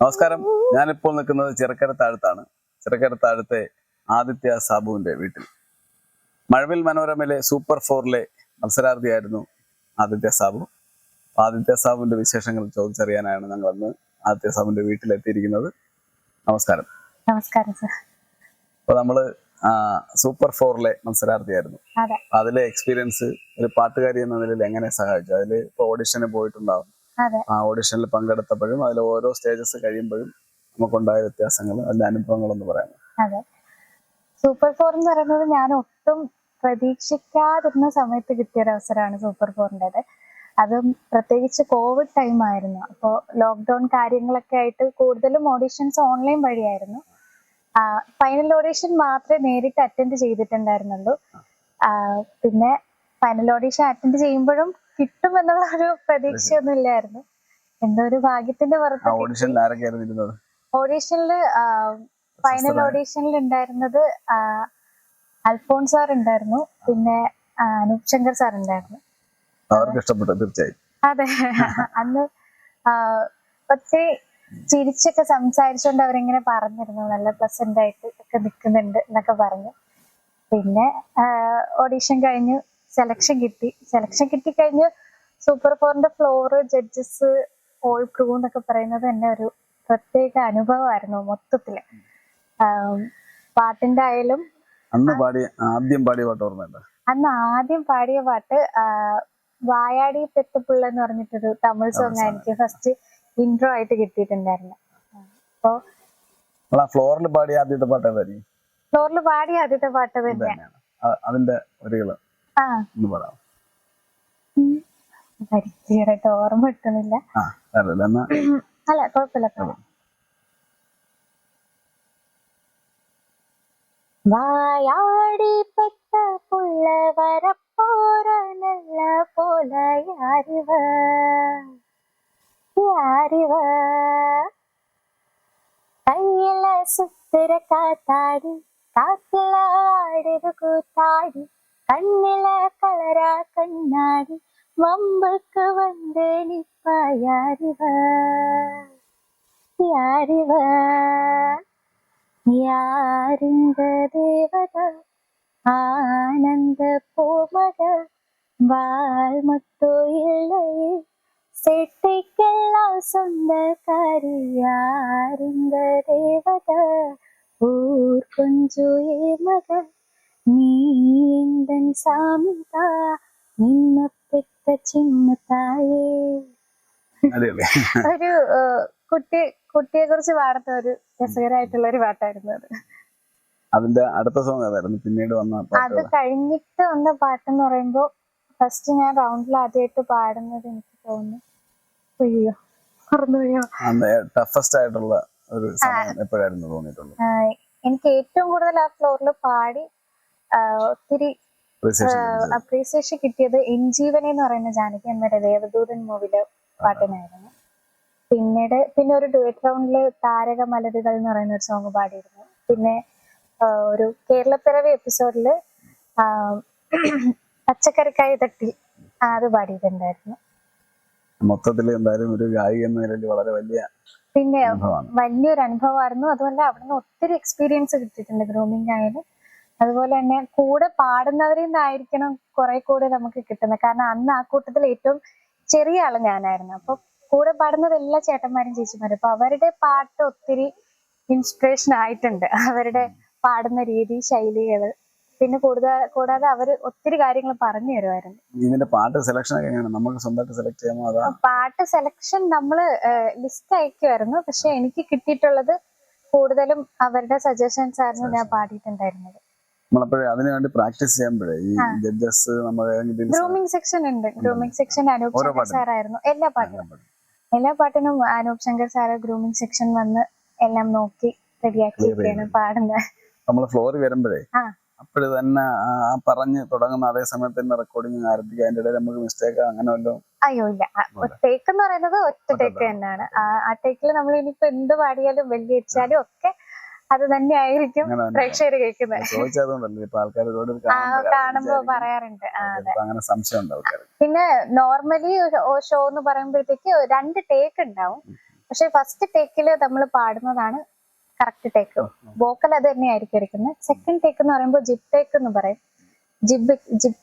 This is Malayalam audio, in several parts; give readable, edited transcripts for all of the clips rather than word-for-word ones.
നമസ്കാരം. ഞാനിപ്പോൾ നിൽക്കുന്നത് ചിറക്കരത്താഴത്താണ്. ചിറക്കരത്താഴത്തെ ആദിത്യ സാബുവിന്റെ വീട്ടിൽ. മഴവിൽ മനോരമയിലെ സൂപ്പർ 4-ലെ മത്സരാർത്ഥിയായിരുന്നു ആദിത്യ സാബു. ആദിത്യ സാബുവിന്റെ വിശേഷങ്ങൾ ചോദിച്ചറിയാനാണ് ഞങ്ങൾ അന്ന് ആദിത്യ സാബുവിന്റെ വീട്ടിലെത്തിയിരിക്കുന്നത്. നമസ്കാരം. നമസ്കാരം സർ. അപ്പൊ നമ്മള് സൂപ്പർ 4-ലെ മത്സരാർത്ഥിയായിരുന്നു. അതിലെ എക്സ്പീരിയൻസ് ഒരു പാട്ടുകാരി എന്ന നിലയിൽ എങ്ങനെ സഹായിച്ചു? അതില് ഇപ്പൊ ഓഡിഷന് പോയിട്ടുണ്ടാവും. ആ ഓഡിഷനിൽ പങ്കെടുത്തപ്പോഴും അതിൽ ഓരോ സ്റ്റേജസ് കഴിയുമ്പോഴും നമുക്കുണ്ടായ വ്യത്യാസങ്ങൾ, അതിന്റെ അനുഭവങ്ങളൊന്ന് പറയാം. അതെ, സൂപ്പർ 4 എന്ന് പറയുന്നത് ഞാൻ ഒട്ടും പ്രതീക്ഷിക്കാതിരുന്ന സമയത്ത് കിട്ടിയ ഒരു അവസരമാണ് സൂപ്പർ 4-ൻ്റെത്. അതും പ്രത്യേകിച്ച് കോവിഡ് ടൈം ആയിരുന്നു. അപ്പോൾ ലോക്ക്ഡൌൺ കാര്യങ്ങളൊക്കെ ആയിട്ട് കൂടുതലും ഓഡീഷൻസ് ഓൺലൈൻ വഴിയായിരുന്നു. ഫൈനൽ ഓഡീഷൻ മാത്രമേ നേരിട്ട് അറ്റൻഡ് ചെയ്തിട്ടുണ്ടായിരുന്നുള്ളൂ. പിന്നെ ഫൈനൽ ഓഡീഷൻ അറ്റൻഡ് ചെയ്യുമ്പോഴും കിട്ടും എന്നുള്ള ഒരു പ്രതീക്ഷയൊന്നും ഇല്ലായിരുന്നു. എന്തോ ഒരു ഭാഗ്യത്തിന്റെ പുറത്ത് ഓഡീഷനില് ഫൈനൽ ഓഡീഷനിൽ ഉണ്ടായിരുന്നത് അൽഫോൺസ് സാർ ഉണ്ടായിരുന്നു, പിന്നെ അനൂപ് ശങ്കർ സാർ ഉണ്ടായിരുന്നു. അതെ, അന്ന് ഒത്തിരി ചിരിച്ചൊക്കെ സംസാരിച്ചുകൊണ്ട് അവരിങ്ങനെ പറഞ്ഞിരുന്നു, നല്ല പ്ലസന്റ് ആയിട്ട് ഒക്കെ നിൽക്കുന്നുണ്ട് എന്നൊക്കെ പറഞ്ഞു. പിന്നെ ഓഡീഷൻ കഴിഞ്ഞു, സെലക്ഷൻ കിട്ടിക്കഴിഞ്ഞ് സൂപ്പർ 4-ന്റെ ഫ്ലോറ്, ജഡ്ജസ്, ഓൾ ക്രൂ എന്നൊക്കെ പറയുന്നത് തന്നെ ഒരു പ്രത്യേക അനുഭവമായിരുന്നു മൊത്തത്തില്. പാട്ടിന്റെ ആയാലും അന്ന് ആദ്യം പാടിയ പാട്ട് വായാടി പെത്തപ്പിള്ള എന്ന് പറഞ്ഞിട്ടൊരു തമിഴ് സോങ് എനിക്ക് ഫസ്റ്റ് ഇൻട്രോ ആയിട്ട് കിട്ടിയിട്ടുണ്ടായിരുന്നു. അപ്പോ ഫ്ലോറിൽ പാടിയ ആദ്യത്തെ പാട്ട് തന്നെയാണ്. അതിന്റെ ക്ലിയറായിട്ട് ഓർമ്മ കിട്ടുന്നില്ല. അല്ല, കുഴപ്പമില്ല. വായാടി പെട്ട പുള്ള വരപ്പോര നല്ല പോല യാരിവ கையில சுத்துற காத்தாடி, காத்துல ஆடுது கூத்தாடி, கண்ணில கலரா கண்ணாடி, வம்புக்கு வந்து நிப்பா யாரிவ யாரிந்த தேவத ஆனந்த போமத வால் மட்டோ இல்லையே செட்டைக்கெல்லாம் சொந்தக்காரி யாரிந்த தேவத ஊர் கொஞ்சம் ஏமத நீ எந்தன் சாமிதா നിന്നെ പെറ്റ ചിന്ന തായേ. ഒരു കുട്ടിയെ കുറിച്ച് പാടുന്ന ഒരു രസകരമായിട്ടുള്ള ഒരു പാട്ടായിരുന്നു അത്. അതിന്റെ അടുത്ത സോങ് ഏതായിരുന്നു പിന്നീട് വന്ന? അത് കഴിഞ്ഞിട്ട് വന്ന പാട്ടെന്ന് പറയുമ്പോ ഫസ്റ്റ് ഞാൻ റൗണ്ടിൽ ആദ്യമായിട്ട് പാടുന്നത് എനിക്ക് തോന്നുന്നു ടഫസ്റ്റ് ആയിട്ടുള്ള ഒരു സമയം എപ്പോഴായിരുന്നു തോന്നിയിട്ടുള്ളത്? എനിക്ക് ഏറ്റവും കൂടുതൽ ആ ഫ്ലോറിൽ പാടി ഒത്തിരി അപ്രീസിയേഷൻ കിട്ടിയത് എൻജീവനെ എന്ന് പറയുന്ന ജാനകി അമ്മയുടെ ദേവദൂതൻ മൂവിയിലെ പാട്ടിനായിരുന്നു. പിന്നെ ഒരു ഡുവറ്റ് റൗണ്ടില് താരക മലരുകൾ എന്ന് പറയുന്ന ഒരു സോങ് പാടിയിരുന്നു. പിന്നെ ഒരു കേരളപ്പിറവി എപ്പിസോഡില് പച്ചക്കറിക്കായി തട്ടി അത് പാടിയിട്ടുണ്ടായിരുന്നു. മൊത്തത്തിൽ എന്തായാലും ഒരു ഗായിക എന്ന നിലയിൽ വളരെ വലിയൊരു അനുഭവമായിരുന്നു. അതുപോലെ അവിടുന്ന് ഒത്തിരി എക്സ്പീരിയൻസ് കിട്ടിയിട്ടുണ്ട്. ഗ്രൂമിംഗ് ആയാലും അതുപോലെ തന്നെ കൂടെ പാടുന്നവരിൽ നിന്നായിരിക്കണം കുറെ കൂടെ നമുക്ക് കിട്ടുന്നത്. കാരണം അന്ന് ആ കൂട്ടത്തിൽ ഏറ്റവും ചെറിയ ആള് ഞാനായിരുന്നു. അപ്പൊ കൂടെ പാടുന്നത് എല്ലാ ചേട്ടന്മാരും ചേച്ചിമാരും. അപ്പൊ അവരുടെ പാട്ട് ഒത്തിരി ഇൻസ്പിറേഷൻ ആയിട്ടുണ്ട്. അവരുടെ പാടുന്ന രീതി, ശൈലികള്. പിന്നെ കൂടാതെ അവര് ഒത്തിരി കാര്യങ്ങൾ പറഞ്ഞു തരുമായിരുന്നു. പാട്ട് സെലക്ഷൻ നമുക്ക് സ്വന്തമായിട്ട് സെലക്ട് ചെയ്യാമോ? പാട്ട് സെലക്ഷൻ നമ്മള് ലിസ്റ്റ് അയക്കുമായിരുന്നു. പക്ഷെ എനിക്ക് കിട്ടിയിട്ടുള്ളത് കൂടുതലും അവരുടെ സജഷൻസ് ആയിരുന്നു ഞാൻ പാടിയിട്ടുണ്ടായിരുന്നത്. അതിനുവേണ്ടി പ്രാക്ടീസ് ചെയ്യുമ്പോഴേ ഈ ജഡ്ജസ് ഗ്രൂമിംഗ് സെക്ഷൻ ഉണ്ട്. ഗ്രൂമിംഗ് സെക്ഷൻ അനൂപ് ശങ്കർ സാറായിരുന്നു. എല്ലാ പാട്ടിനും Anoop Shankar sir grooming section വന്ന് എല്ലാം നോക്കി റെഡിയാക്കിയൊക്കെയാണ് പാടുന്നത്. നമ്മള് ഫ്ലോറിൽ വരുമ്പോഴേ അപ്പോഴ് തന്നെ പറഞ്ഞു തുടങ്ങുന്ന അതേ സമയത്ത് തന്നെ റെക്കോർഡിങ് ആരംഭിക്കുക. അതിന്റെ ഇടയിൽ നമുക്ക് മിസ്റ്റേക്ക് അങ്ങനെ വല്ലോ? അയ്യോ ഇല്ല. ടേക്ക് എന്ന് പറയുന്നത് ഒറ്റ ടേക്ക് തന്നെയാണ്. ആ ടേക്കിൽ നമ്മൾ ഇനിയിപ്പോ എന്ത് പാടിയാലും വെല്ലുവിളിച്ചാലും ഒക്കെ അത് തന്നെ ആയിരിക്കും പ്രേക്ഷകർ കേൾക്കുന്നത്. കാണുമ്പോ പറയാറുണ്ട്. പിന്നെ നോർമലി ഷോ എന്ന് പറയുമ്പോഴത്തേക്ക് 2 ടേക്ക് ഉണ്ടാവും. പക്ഷെ ഫസ്റ്റ് ടേക്കിൽ നമ്മൾ പാടുന്നതാണ് കറക്റ്റ് ടേക്ക്. വോക്കൽ അത് തന്നെയായിരിക്കും എടുക്കുന്നത്. സെക്കൻഡ് ടേക്ക് എന്ന് പറയുമ്പോൾ ജിബ് ടേക്ക് എന്ന് പറയും. ജിബ്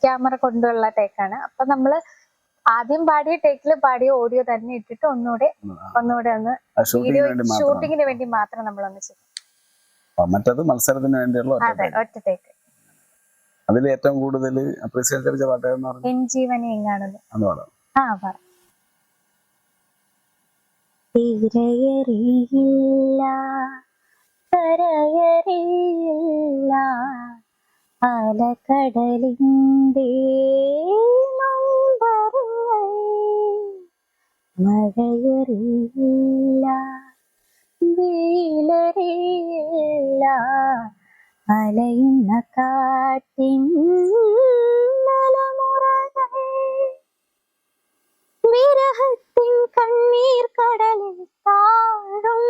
ക്യാമറ കൊണ്ടുള്ള ടേക്കാണ്. അപ്പൊ നമ്മള് ആദ്യം പാടിയ ടേക്കിൽ പാടിയ ഓഡിയോ തന്നെ ഇട്ടിട്ട് ഒന്നുകൂടെ ഒന്ന് വീഡിയോ ഷൂട്ടിങ്ങിന് വേണ്ടി മാത്രം നമ്മളൊന്ന് ചെയ്യും. മറ്റത് മത്സരത്തിന് വേണ്ടിയുള്ള അതെ, ഒറ്റ ടേക്ക്. അതിൽ ഏറ്റവും കൂടുതൽ അപ്രീസിയേറ്റ് ചെയ്ത പാട്ട് എന്ന് പറഞ്ഞു എൻ ജീവനെ എങ്ങാണത്. ആ പറ. തിരയറിയില്ല കരയറിയില്ല അലകടലിന്റെ നൊമ്പരങ്ങൾ, മഴയറിയില്ല വെയിലറിയില്ല അലയുന്ന കാറ്റിൻ തലമുറകൾ, വിരഹത്തിൻ കണ്ണീർ കടലിൽ താഴും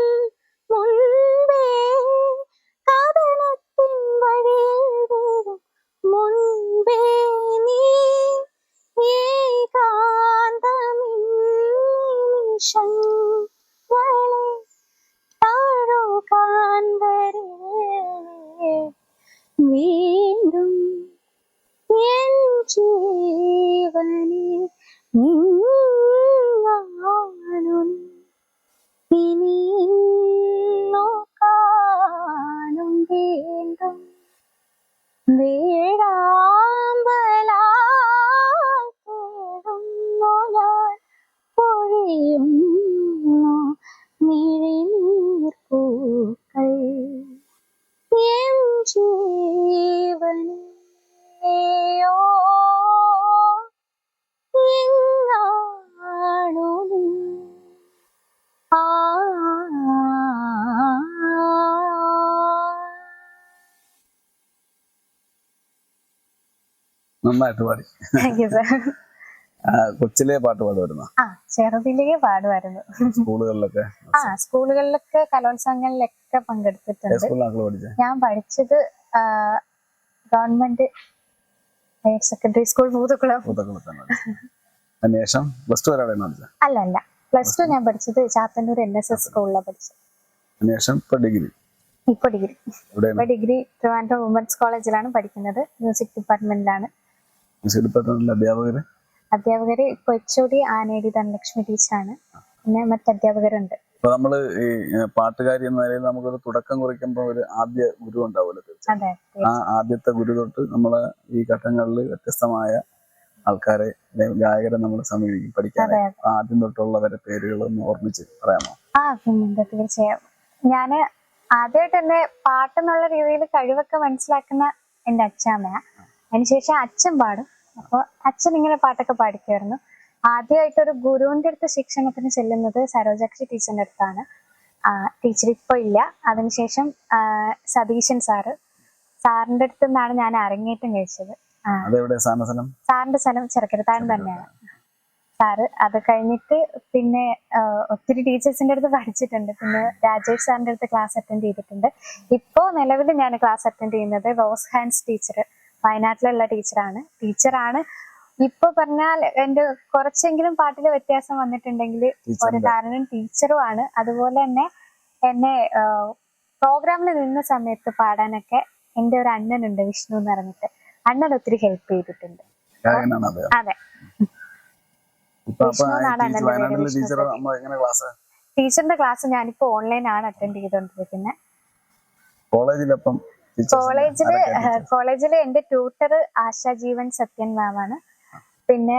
മുൻപേ കഥനത്തിൻ വഴിയിൽ വീഴും മുൻപേ നീ ഏകാന്തമിനിമിഷങ്ങളെ താഴുകാൻ വരേ വീണ്ടും എൻ ജീവനെ നീങ്ങാനും ഇനി കാണും വീണ്ടും വീഴാമ്പലായി കേഴുന്നു ഞാൻ പൊഴിയുന്നു മിഴിനീർ പൂക്കൾ എൻ ജീവനെയോ എങ്ങാണു നീ. നന്നായിട്ട് പാടി. Thank you sir. കൊച്ചിലെ പാട്ട് പാടുമായിരുന്നു? ആ, ചെറുതിലേ പാടുമായിരുന്നു. സ്കൂളുകളിലൊക്കെ? സ്കൂളുകളിലൊക്കെ കലോത്സവങ്ങളിലൊക്കെ പങ്കെടുത്തിട്ടുണ്ട്. ഞാൻ പഠിച്ചത് ഗവൺമെന്റ് ഹയർ സെക്കൻഡറി സ്കൂൾ മൂതക്കുളം. അതിനുശേഷം പ്ലസ് ടു വരെ? അല്ല, പ്ലസ് ടു ഞാൻ പഠിച്ചത് ചാത്തന്നൂർ NSS സ്കൂളിലാണ് പഠിച്ചത്. അതിനുശേഷം ഇപ്പൊ ഡിഗ്രി ട്രിവാൻഡ്രം വുമൻസ് കോളേജിലാണ് പഠിക്കുന്നത്. മ്യൂസിക് ഡിപ്പാർട്ട്മെന്റിലാണ്. അധ്യാപകര് ഇപ്പൊ HOD ആനേടി ധനലക്ഷ്മി ടീച്ചറാണ്. പിന്നെ മറ്റധ്യാപകരുണ്ട്. ഇപ്പൊ നമ്മള് ഈ പാട്ടുകാരി എന്ന നിലയിൽ നമുക്കൊരു തുടക്കം കുറിക്കുമ്പോ ഒരു ആദ്യ ഗുരു ഉണ്ടാവുമല്ലോ. ആ ആദ്യത്തെ ഗുരു തൊട്ട് നമ്മള് ഈ ഘട്ടങ്ങളിൽ വ്യത്യസ്തമായ ആൾക്കാരെ, ഗായകരെ നമ്മൾ സമീപിക്കും പഠിക്കാതെ. ആദ്യം തൊട്ടുള്ളവരെ പേരുകളൊന്ന് ഓർമ്മിച്ച് പറയാമോ? പിന്നെ തീർച്ചയായും. ഞാന് ആദ്യമായിട്ട് എന്നെ പാട്ടെന്നുള്ള രീതിയിൽ കഴിവൊക്കെ മനസ്സിലാക്കുന്ന എന്റെ അച്ഛാമ്മയാ. അതിനുശേഷം അച്ഛൻ പാടും. അപ്പൊ അച്ഛൻ ഇങ്ങനെ പാട്ടൊക്കെ പാടിക്കുമായിരുന്നു. ആദ്യമായിട്ടൊരു ഗുരുവിന്റെ അടുത്ത് ശിക്ഷണത്തിന് ചെല്ലുന്നത് സരോജാക്ഷി ടീച്ചറിന്റെ അടുത്താണ്. ടീച്ചർ ഇപ്പൊ ഇല്ല. അതിനുശേഷം സതീശൻ സാറിന്റെ അടുത്ത് നിന്നാണ് ഞാൻ അരങ്ങേറ്റം കഴിച്ചത്. സാറിന്റെ സ്ഥലം ചെറുക്കരത്താഴം തന്നെയാണ് സാറ്. അത് കഴിഞ്ഞിട്ട് പിന്നെ ഒത്തിരി ടീച്ചേഴ്സിന്റെ അടുത്ത് പഠിച്ചിട്ടുണ്ട്. പിന്നെ രാജേഷ് സാറിന്റെ അടുത്ത് ക്ലാസ് അറ്റൻഡ് ചെയ്തിട്ടുണ്ട്. ഇപ്പോ നിലവിൽ ഞാൻ ക്ലാസ് അറ്റൻഡ് ചെയ്യുന്നത് റോസ് ഹാൻസ് ടീച്ചർ, വയനാട്ടിലുള്ള ടീച്ചറാണ്. ഇപ്പൊ പറഞ്ഞാൽ എന്റെ കുറച്ചെങ്കിലും പാട്ടില് വ്യത്യാസം വന്നിട്ടുണ്ടെങ്കിൽ ഒരു കാരണം ടീച്ചറുമാണ്. അതുപോലെ തന്നെ എന്നെ പ്രോഗ്രാമിൽ നിന്ന സമയത്ത് പാടാനൊക്കെ എന്റെ ഒരു അണ്ണനുണ്ട്, വിഷ്ണു എന്ന് പറഞ്ഞിട്ട്. അണ്ണൻ ഒത്തിരി ഹെൽപ്പ് ചെയ്തിട്ടുണ്ട്. അതെ, ടീച്ചറിന്റെ ക്ലാസ് ഞാനിപ്പോ ഓൺലൈനാണ് അറ്റൻഡ് ചെയ്തോണ്ടിരിക്കുന്നത്. കോളേജില് എന്റെ ട്യൂട്ടർ ആശാ ജീവൻ സത്യൻ മാമാണ്. പിന്നെ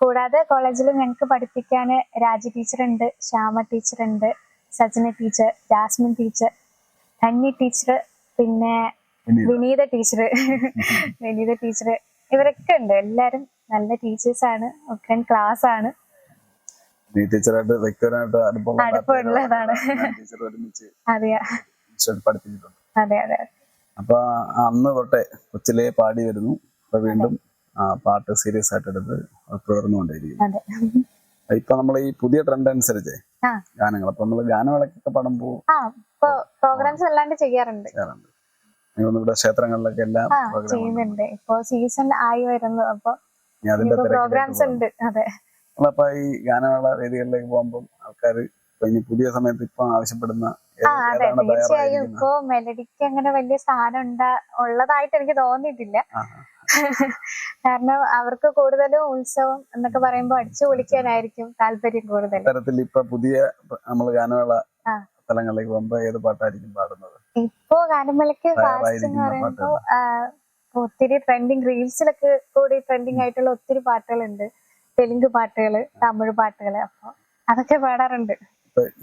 കൂടാതെ കോളേജിൽ ഞങ്ങൾക്ക് പഠിപ്പിക്കാൻ രാജി ടീച്ചറുണ്ട്, ശ്യാമ ടീച്ചറുണ്ട്, Sajana teacher, Jasmine teacher, Dhanya teacher, പിന്നെ വിനീത ടീച്ചർ ഇവരൊക്കെ ഉണ്ട്. എല്ലാരും നല്ല ടീച്ചേഴ്സാണ്. ഒക്കെ ക്ലാസ് ആണ്. അടുപ്പമുള്ളതാണ്. അതെ. അപ്പൊ അന്ന് തൊട്ടേ കൊച്ചിലെ പാടി വരുന്നു. അപ്പൊ വീണ്ടും പാട്ട് സീരിയസ് ആയിട്ട് എടുത്ത് തുടർന്നുകൊണ്ടേയിരിക്കും. ഇപ്പൊ നമ്മൾ ഈ പുതിയ ട്രെൻഡ് അനുസരിച്ച് ഗാനങ്ങൾ, അപ്പൊ നമ്മള് ഗാനമേളക്കൊക്കെ പാടുമ്പോ പ്രോഗ്രാംസ് അല്ലാണ്ട് ചെയ്യാറുണ്ട്. ഇവിടെ ക്ഷേത്രങ്ങളിലൊക്കെ എല്ലാം ചെയ്യുന്നുണ്ട്. ഇപ്പൊ സീസൺ ആയി വരുന്നു. അപ്പൊ പ്രോഗ്രാംസ് ഉണ്ട്. അതെ. നമ്മളപ്പോ ഈ ഗാനമേള വേദികളിലേക്ക് പോകുമ്പോൾ ആൾക്കാർ ഇപ്പൊ ഇനി പുതിയ സമയത്ത് ഇപ്പൊ ആവശ്യപ്പെടുന്ന അതെ തീർച്ചയായും ഇപ്പൊ മെലഡിക്ക് അങ്ങനെ വലിയ സ്ഥാനം ഉള്ളതായിട്ട് എനിക്ക് തോന്നിയിട്ടില്ല. കാരണം അവർക്ക് കൂടുതലും ഉത്സവം എന്നൊക്കെ പറയുമ്പോ അടിച്ചു പൊളിക്കാനായിരിക്കും താല്പര്യം കൂടുതൽ. തരത്തിൽ ഇപ്പൊ പുതിയ നമ്മൾ ഗാനമേള സ്ഥലങ്ങളിലേക്ക് പോകുമ്പോ ഏത് പാട്ടായിരിക്കും പാടുന്നത്? ഇപ്പോ ഗാനമേളയ്ക്ക് ഫാസ്റ്റ് എന്ന് പറയുമ്പോ ഒത്തിരി ട്രെൻഡിങ് റീൽസിലൊക്കെ കൂടി ട്രെൻഡിങ് ആയിട്ടുള്ള ഒത്തിരി പാട്ടുകളുണ്ട്. തെലുങ്ക് പാട്ടുകള്, തമിഴ് പാട്ടുകള്, അപ്പൊ അതൊക്കെ പാടാറുണ്ട്.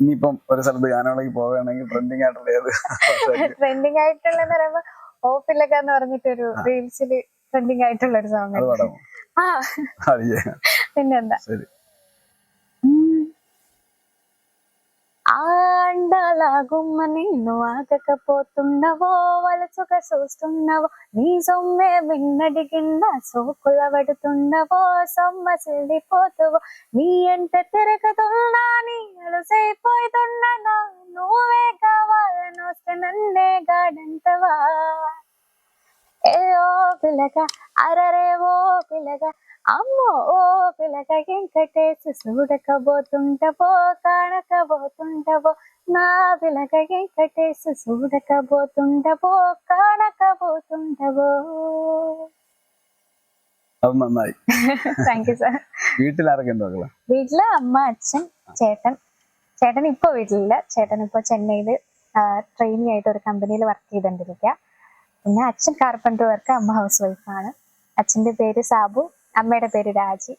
ഇനിയിപ്പം ഒരു സ്ഥലത്ത് ഗാനമേളയ്ക്ക് പോവുകയാണെങ്കിൽ ട്രെൻഡിങ് ആയിട്ടുള്ള ഏത്? ട്രെൻഡിങ് ആയിട്ടുള്ള പറയുമ്പോ ഓപ്പിലൊക്കെ എന്ന് പറഞ്ഞിട്ടൊരു റീൽസില് ട്രെൻഡിങ് ആയിട്ടുള്ള ഒരു സോങ്. പിന്നെന്താ ఆండాలాగుమ్మ నిన్ను ఆగకపోతున్నావో వలసుగా చూస్తున్నావో నీ సొమ్మే విన్నడిగిన్న సోకుల పడుతున్నావో సొమ్మసిల్లిపోతావో నీ ఎంట తిరగతున్నా నీ అలసైపోతున్నా నువ్వే కావాలనొస్తే నన్నే గాడంటవా ఏ ఓ పిల్లగా అరరే ఓ పిల్లగా అమ్మో ఓ పిల్లగా వెంకటేశు చూడకబోతుంటవో కాణకబోతుంటవో నా పిల్లగా వెంకటేశు చూడకబోతుంటవో కాణకబోతుంటవో. അത് നന്നായി. Thank you sir. വീട്ടിൽ ആരൊക്കെ ഉണ്ട് മക്കളെ? വീട്ടില് അമ്മ, അച്ഛൻ, ചേട്ടൻ ഇപ്പൊ വീട്ടിലില്ല. ചേട്ടൻ ഇപ്പൊ ചെന്നൈയില് ട്രെയിനി ആയിട്ട് ഒരു കമ്പനിയിൽ വർക്ക് ചെയ്തോണ്ടിരിക്കുക. പിന്നെ അച്ഛൻ കാർപ്പൻറ്റർ വർക്ക്, അമ്മ ഹൗസ് വൈഫാണ്. അച്ഛന്റെ പേര് സാബു, അമ്മയുടെ പേര് രാജി.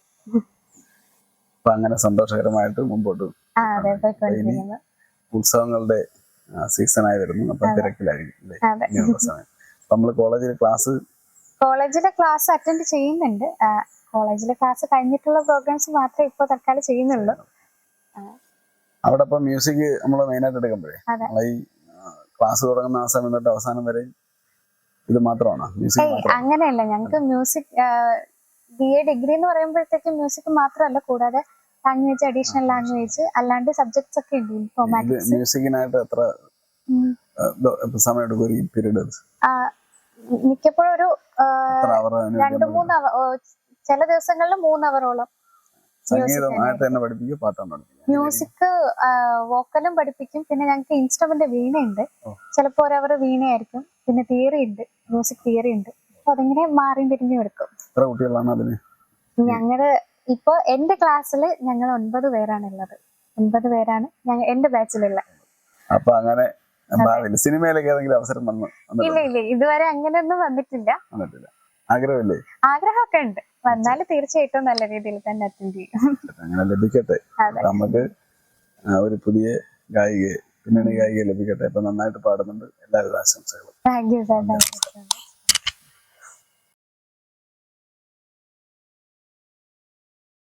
അങ്ങനെ സന്തോഷകരമായിട്ട് മുമ്പോട്ട് ഉത്സവങ്ങളുടെ സീസണായി വരുന്നു. അപ്പൊ തിരക്കിലായിരിക്കും നമ്മള് കോളേജിലെ ക്ലാസ് അറ്റൻഡ് ചെയ്യുന്നുണ്ട്. കോളേജിലെ ക്ലാസ് കഴിഞ്ഞിട്ടുള്ള പ്രോഗ്രാംസ് മാത്രമേ ഇപ്പൊ തൽക്കാലം ചെയ്യുന്നുള്ളൂ. അവിടെ ഇപ്പൊ മ്യൂസിക് നമ്മള് മെയിനായിട്ട് എടുക്കുമ്പോഴേ ഈ ക്ലാസ് തുടങ്ങുന്ന ആ സമയം തൊട്ട് അവസാനം വരെ ഇത് മാത്രമാണോ മ്യൂസിക്? അങ്ങനെയല്ല, ഞങ്ങൾക്ക് മ്യൂസിക് BA ഡിഗ്രി എന്ന് പറയുമ്പോഴത്തേക്കും മ്യൂസിക് മാത്രമല്ല, കൂടാതെ ലാംഗ്വേജ്, അഡീഷണൽ ലാംഗ്വേജ്, അല്ലാണ്ട് സബ്ജക്ട്സ് ഒക്കെ ഉണ്ട്. ഇൻഫോർമാറ്റിക്സ്. മ്യൂസിക്കിനായിട്ട് എത്ര സമയം എടുക്കും ഈ പീരീഡ്? മിക്കപ്പോഴും ഒരു 2-3 അവർ, ചില ദിവസങ്ങളിൽ 3 അവറോളം. മ്യൂസിക് വോക്കലും പഠിപ്പിക്കും. പിന്നെ ഞങ്ങൾക്ക് ഇൻസ്ട്രുമെന്റ് വീണയുണ്ട്. ചിലപ്പോ ഒരവർ വീണയായിരിക്കും. പിന്നെ തിയറി ഉണ്ട്, മ്യൂസിക് തിയറി ഉണ്ട്. അപ്പൊ അതിങ്ങനെ മാറിയും തിരിഞ്ഞും എടുക്കും. ഞങ്ങള് ഇപ്പൊ എന്റെ ക്ലാസ്സില് ഞങ്ങൾ 9 പേരാണുള്ളത്. 9 പേരാണ് എന്റെ ബാച്ചിലുള്ള. അപ്പൊ അങ്ങനെ സിനിമയിലേക്ക് ഏതെങ്കിലും അവസരം വന്നു? ഇല്ല, ഇതുവരെ അങ്ങനെയൊന്നും വന്നിട്ടില്ല. ആഗ്രഹമില്ലേ? ആഗ്രഹമൊക്കെ ഉണ്ട്. വന്നാല് തീർച്ചയായിട്ടും നല്ല രീതിയിൽ തന്നെ അറ്റൻഡ് ചെയ്യും. അങ്ങനെ ലഭിക്കട്ടെ. നമുക്ക് ഒരു പുതിയ ഗായികയെ, പിന്നണി ഗായികയെ ലഭിക്കട്ടെ. അപ്പൊ നന്നായിട്ട് പാടുന്നുണ്ട്. എല്ലാവിധ ആശംസകളും. Thank you sir.